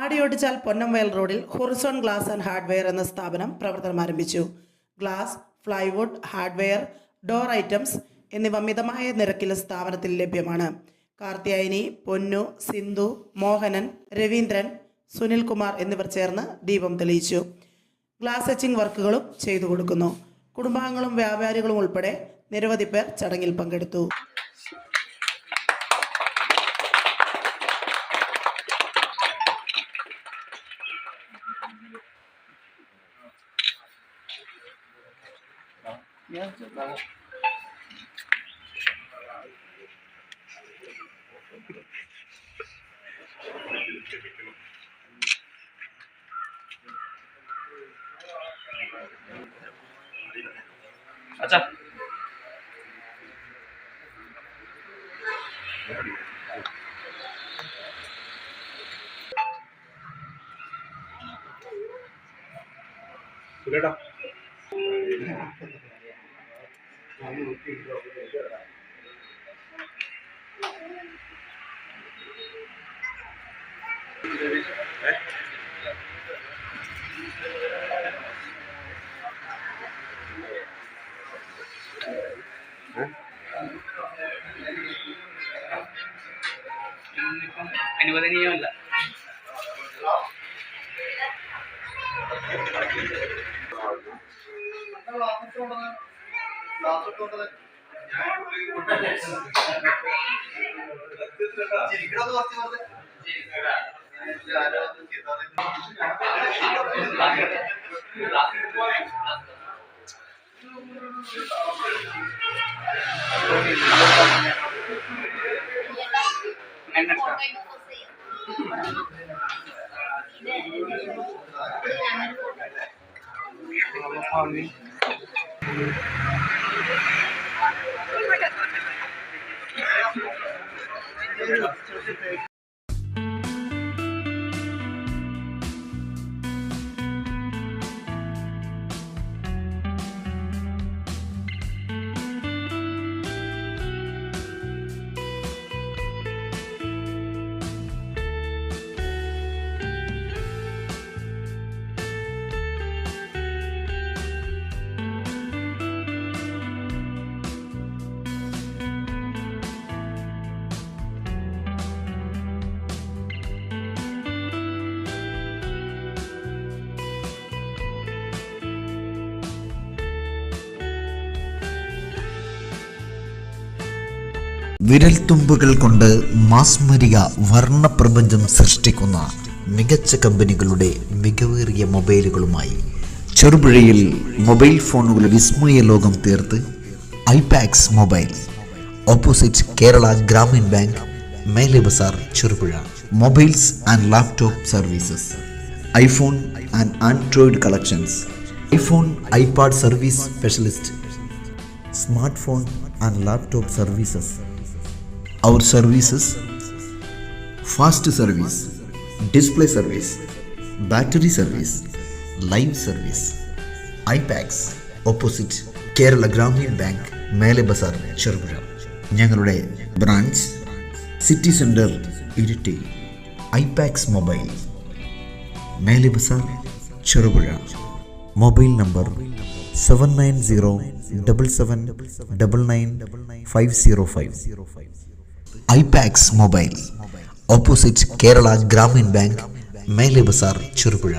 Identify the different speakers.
Speaker 1: ആടിയോടിച്ചാൽ പൊന്നംവയൽ റോഡിൽ Horizon glass and hardware എന്ന സ്ഥാപനം പ്രവർത്തനം ആരംഭിച്ചു. Glass, plywood, hardware, door items എന്നിവ മിതമായ നിരക്കിൽ സ്ഥാപനത്തിൽ ലഭ്യമാണ്. കാർത്തിയായനി, പൊന്നു, സിന്ധു, മോഹനൻ, രവീന്ദ്രൻ, സുനിൽകുമാർ എന്നിവർ ചേർന്ന് ദീപം തെളിയിച്ചു. ഗ്ലാസ് എച്ചിങ് വർക്കുകളും ചെയ്തു കൊടുക്കുന്നു. കുടുംബാംഗങ്ങളും വ്യാപാരികളും ഉൾപ്പെടെ നിരവധി പേർ ചടങ്ങിൽ പങ്കെടുത്തു.
Speaker 2: अच्छा
Speaker 3: സുരേടാ
Speaker 2: അനുവദനീയമല്ല.
Speaker 4: വിരൽത്തുമ്പുകൾ കൊണ്ട് മാസ്മരിക വർണ്ണപ്രപഞ്ചം സൃഷ്ടിക്കുന്ന മികച്ച കമ്പനികളുടെ മികവേറിയ മൊബൈലുകളുമായി ചെറുപുഴയിൽ മൊബൈൽ ഫോണുകളുടെ വിസ്മയ ലോകം തീർത്ത് iPax mobile, opposite Kerala Gramin Bank, Mele Bazar, Cherupuzha. Mobiles and laptop services, iPhone and Android collections, iPhone iPad service specialist, smartphone and laptop services. Our services: fast service, display service, battery service, live service. IPax, opposite Kerala Gramin Bank, Mele Bazar, Cherupuzha. ഞങ്ങളുടെ branch city centre, Iritty. IPax mobile, Mele Bazar, Cherupuzha. Mobile number 7907799505. IPax mobile, opposite Kerala Gramin Bank, Mele Bazar, Cherupuzha.